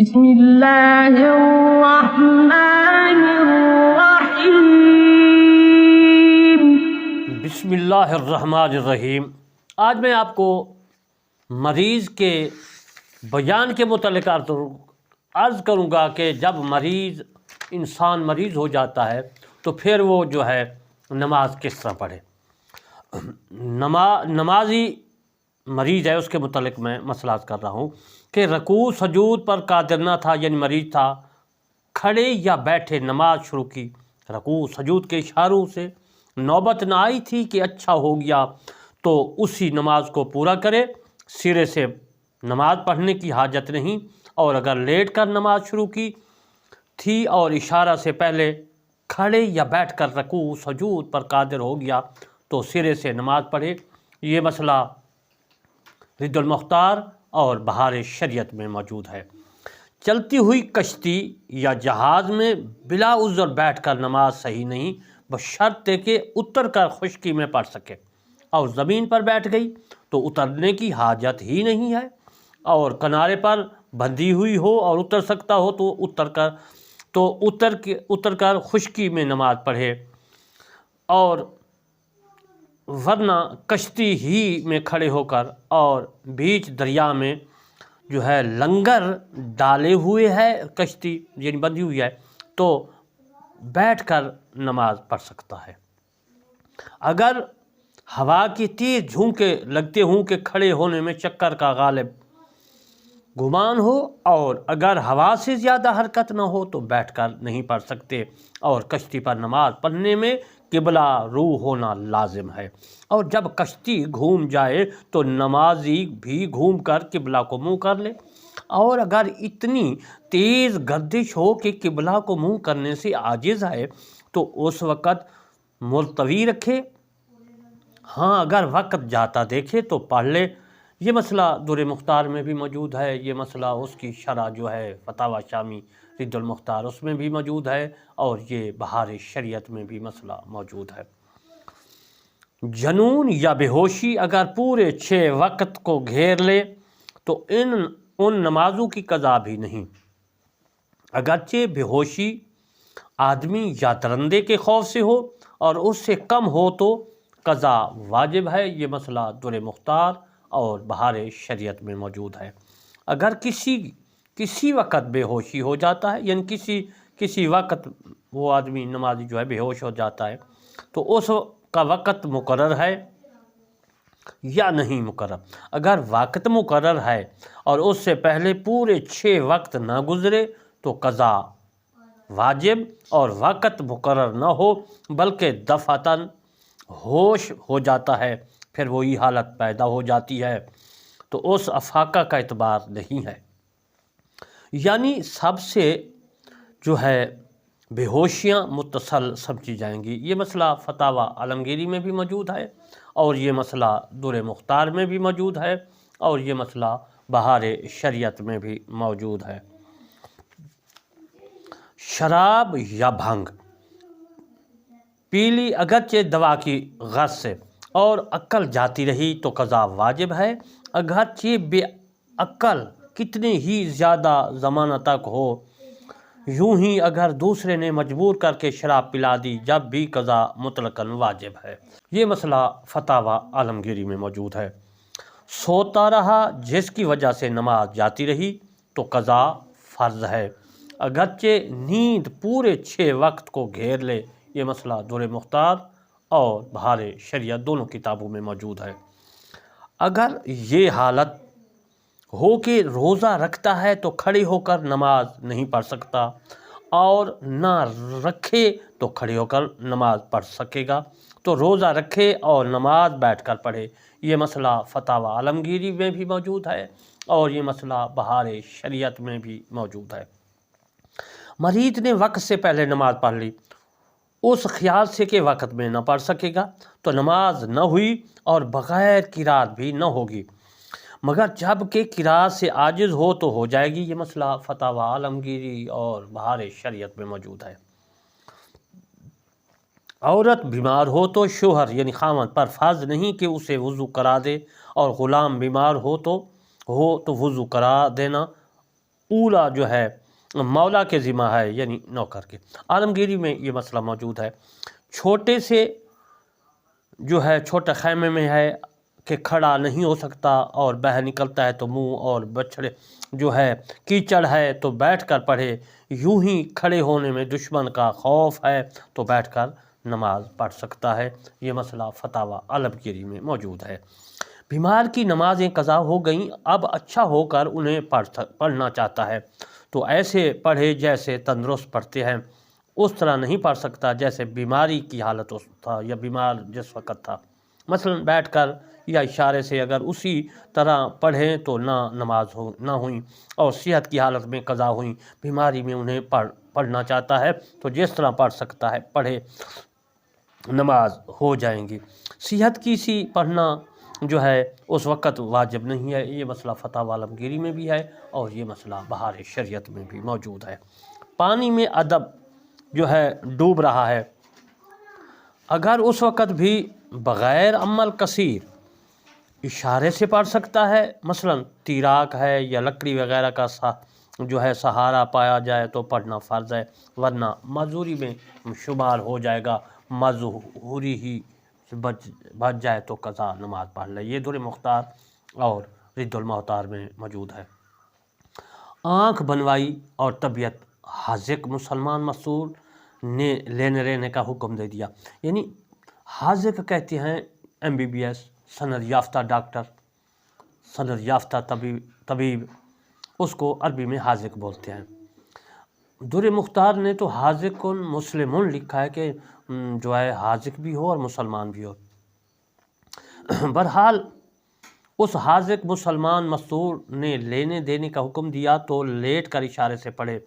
بسم اللہ الرحمن الرحیم۔ بسم اللہ الرحمن الرحیم۔ آج میں آپ کو مریض کے بیان کے متعلق عرض کروں گا کہ جب انسان مریض ہو جاتا ہے تو پھر وہ جو ہے نماز کس طرح پڑھے۔ نمازی مریض ہے، اس کے متعلق میں مسئلہ کر رہا ہوں کہ رکوع سجود پر قادر نہ تھا، یعنی مریض تھا، کھڑے یا بیٹھے نماز شروع کی، رکوع سجود کے اشاروں سے نوبت نہ آئی تھی کہ اچھا ہو گیا تو اسی نماز کو پورا کرے، سرے سے نماز پڑھنے کی حاجت نہیں۔ اور اگر لیٹ کر نماز شروع کی تھی اور اشارہ سے پہلے کھڑے یا بیٹھ کر رکوع سجود پر قادر ہو گیا تو سرے سے نماز پڑھے۔ یہ مسئلہ رد المختار اور بہار شریعت میں موجود ہے۔ چلتی ہوئی کشتی یا جہاز میں بلا عذر بیٹھ کر نماز صحیح نہیں، بشرط کہ اتر کر خشکی میں پڑھ سکے، اور زمین پر بیٹھ گئی تو اترنے کی حاجت ہی نہیں ہے، اور کنارے پر بندھی ہوئی ہو اور اتر سکتا ہو تو اتر کر خشکی میں نماز پڑھے، اور ورنہ کشتی ہی میں کھڑے ہو کر اور بیچ دریا میں جو ہے لنگر ڈالے ہوئے ہے، کشتی یعنی بندھی ہوئی ہے، تو بیٹھ کر نماز پڑھ سکتا ہے۔ اگر ہوا کی تیز جھونکے لگتے ہوں کہ کھڑے ہونے میں چکر کا غالب گمان ہو، اور اگر ہوا سے زیادہ حرکت نہ ہو تو بیٹھ کر نہیں پڑھ سکتے، اور کشتی پر نماز پڑھنے میں قبلہ رو ہونا لازم ہے، اور جب کشتی گھوم جائے تو نمازی بھی گھوم کر قبلہ کو منہ کر لے، اور اگر اتنی تیز گردش ہو کہ قبلہ کو منہ کرنے سے عاجز ہے تو اس وقت ملتوی رکھے، ہاں اگر وقت جاتا دیکھے تو پڑھ لے۔ یہ مسئلہ در مختار میں بھی موجود ہے، یہ مسئلہ اس کی شرح جو ہے فتاوی شامی رد المختار اس میں بھی موجود ہے، اور یہ بہار شریعت میں بھی مسئلہ موجود ہے۔ جنون یا بے ہوشی اگر پورے 6 وقت کو گھیر لے تو ان نمازوں کی قضا بھی نہیں، اگرچہ بے ہوشی آدمی یا درندے کے خوف سے ہو اور اس سے کم ہو تو قضا واجب ہے۔ یہ مسئلہ در مختار اور بہار شریعت میں موجود ہے۔ اگر کسی وقت بے ہوشی ہو جاتا ہے، یعنی کسی وقت وہ آدمی نمازی جو ہے بے ہوش ہو جاتا ہے تو اس کا وقت مقرر ہے یا نہیں مقرر۔ اگر وقت مقرر ہے اور اس سے پہلے پورے 6 وقت نہ گزرے تو قضا واجب، اور وقت مقرر نہ ہو بلکہ دفعتاً ہوش ہو جاتا ہے، پھر وہی حالت پیدا ہو جاتی ہے تو اس افاقہ کا اعتبار نہیں ہے، یعنی سب سے جو ہے بے ہوشیاں متصل سمجھی جائیں گی۔ یہ مسئلہ فتاوی عالمگیری میں بھی موجود ہے، اور یہ مسئلہ در مختار میں بھی موجود ہے، اور یہ مسئلہ بہار شریعت میں بھی موجود ہے۔ شراب یا بھنگ پی لی اگرچہ دوا کی غرض سے اور عقل جاتی رہی تو قضا واجب ہے، اگرچہ بے عقل کتنے ہی زیادہ زمانہ تک ہو، یوں ہی اگر دوسرے نے مجبور کر کے شراب پلا دی جب بھی قضا مطلقاً واجب ہے۔ یہ مسئلہ فتاوی عالمگیری میں موجود ہے۔ سوتا رہا جس کی وجہ سے نماز جاتی رہی تو قضا فرض ہے، اگرچہ نیند پورے 6 وقت کو گھیر لے۔ یہ مسئلہ در مختار اور بہار شریعت دونوں کتابوں میں موجود ہے۔ اگر یہ حالت ہو کہ روزہ رکھتا ہے تو کھڑے ہو کر نماز نہیں پڑھ سکتا، اور نہ رکھے تو کھڑے ہو کر نماز پڑھ سکے گا تو روزہ رکھے اور نماز بیٹھ کر پڑھے۔ یہ مسئلہ فتاوی عالمگیری میں بھی موجود ہے، اور یہ مسئلہ بہار شریعت میں بھی موجود ہے۔ مریض نے وقت سے پہلے نماز پڑھ لی اس خیال سے کہ وقت میں نہ پڑھ سکے گا تو نماز نہ ہوئی اور بغیر قرات بھی نہ ہوگی، مگر جب کہ قرات سے عاجز ہو تو ہو جائے گی۔ یہ مسئلہ فتاوی عالمگیری اور بہار شریعت میں موجود ہے۔ عورت بیمار ہو تو شوہر یعنی خاوند پر فرض نہیں کہ اسے وضو کرا دے، اور غلام بیمار ہو تو وضو کرا دینا اولا جو ہے مولا کے ذمہ ہے، یعنی نوکر کے۔ عالمگیری میں یہ مسئلہ موجود ہے، چھوٹے سے جو ہے چھوٹے خیمے میں ہے کہ کھڑا نہیں ہو سکتا، اور باہر نکلتا ہے تو منہ اور بچھڑے جو ہے کیچڑ ہے تو بیٹھ کر پڑھے، یوں ہی کھڑے ہونے میں دشمن کا خوف ہے تو بیٹھ کر نماز پڑھ سکتا ہے۔ یہ مسئلہ فتاوی عالمگیری میں موجود ہے۔ بیمار کی نمازیں قضا ہو گئیں، اب اچھا ہو کر انہیں پڑھنا چاہتا ہے تو ایسے پڑھے جیسے تندرست پڑھتے ہیں، اس طرح نہیں پڑھ سکتا جیسے بیماری کی حالت تھا یا بیمار جس وقت تھا۔ مثلا بیٹھ کر یا اشارے سے اگر اسی طرح پڑھیں تو نہ نماز نہ ہوئیں، اور صحت کی حالت میں قضا ہوئیں، بیماری میں انہیں پڑھنا چاہتا ہے تو جس طرح پڑھ سکتا ہے پڑھے، نماز ہو جائیں گی۔ صحت کی سی پڑھنا جو ہے اس وقت واجب نہیں ہے۔ یہ مسئلہ فتاوی عالمگیری میں بھی ہے اور یہ مسئلہ بہار شریعت میں بھی موجود ہے۔ پانی میں ادب جو ہے ڈوب رہا ہے، اگر اس وقت بھی بغیر عمل کثیر اشارے سے پڑھ سکتا ہے، مثلا تیراک ہے یا لکڑی وغیرہ کا جو ہے سہارا پایا جائے تو پڑھنا فرض ہے، ورنہ معذوری میں شمار ہو جائے گا، معذوری ہی بچ جائے تو قضا نماز پڑھ لے۔ یہ در مختار اور رد المختار میں موجود ہے۔ آنکھ بنوائی اور طبیعت حاذق مسلمان مسعود نے لینے رہنے کا حکم دے دیا، یعنی حاذق کہتے ہیں MBBS سند یافتہ ڈاکٹر، سند یافتہ طبیب، اس کو عربی میں حاذق بولتے ہیں۔ در مختار نے تو حاذق مسلمون لکھا ہے کہ جو ہے حاذق بھی ہو اور مسلمان بھی ہو۔ بہرحال اس حاذق مسلمان مسعود نے لینے دینے کا حکم دیا تو لیٹ کر اشارے سے پڑھے،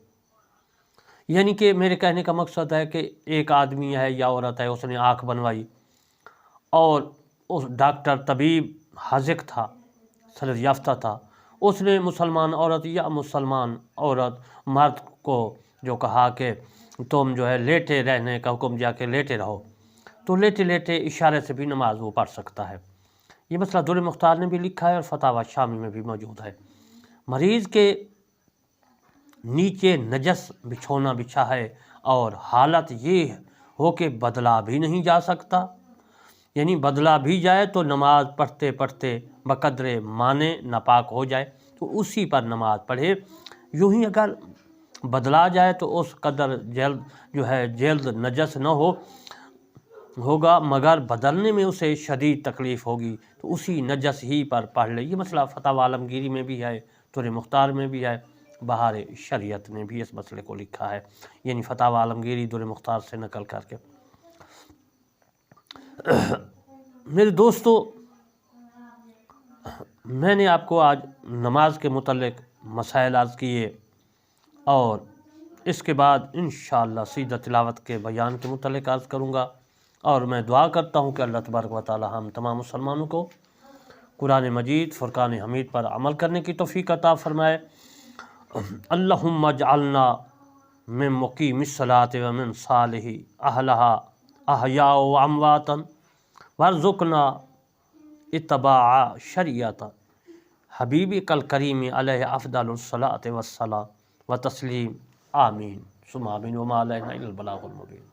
یعنی کہ میرے کہنے کا مقصد ہے کہ ایک آدمی ہے یا عورت ہے، اس نے آنکھ بنوائی اور اس ڈاکٹر طبیب حاذق تھا، سند یافتہ تھا، اس نے مسلمان عورت یا مسلمان عورت مرد کو جو کہا کہ تم جو ہے لیٹے رہنے کا حکم دیا کہ لیٹے رہو، تو لیٹے لیٹے اشارے سے بھی نماز وہ پڑھ سکتا ہے۔ یہ مسئلہ در مختار نے بھی لکھا ہے اور فتاوی شامی میں بھی موجود ہے۔ مریض کے نیچے نجس بچھونا بچھا ہے اور حالت یہ ہو کہ بدلا بھی نہیں جا سکتا، یعنی بدلا بھی جائے تو نماز پڑھتے پڑھتے بقدر مانے ناپاک ہو جائے تو اسی پر نماز پڑھے، یوں ہی اگر بدلا جائے تو اس قدر جلد نجس نہ ہوگا مگر بدلنے میں اسے شدید تکلیف ہوگی تو اسی نجس ہی پر پڑھ لے۔ یہ مسئلہ فتاوی عالمگیری میں بھی ہے، در مختار میں بھی ہے، بہار شریعت نے بھی اس مسئلے کو لکھا ہے، یعنی فتاوی عالمگیری در مختار سے نقل کر کے۔ میرے دوستو، میں نے آپ کو آج نماز کے متعلق مسائل عرض کیے اور اس کے بعد انشاءاللہ سیدھا تلاوت کے بیان کے متعلق عرض کروں گا، اور میں دعا کرتا ہوں کہ اللہ تبارک و تعالی ہم تمام مسلمانوں کو قرآن مجید فرقان حمید پر عمل کرنے کی توفیق عطا فرمائے۔ اللہم اجعلنا من مقیم الصلاۃ ومن صالح اہلہا احیاء و امواتا وارزقنا اتباع شریعت حبیبک الکریم علیہ افضل الصلاۃ والسلام و تسلیم، آمین ثم آمین، وما علینا الا البلاغ المبین۔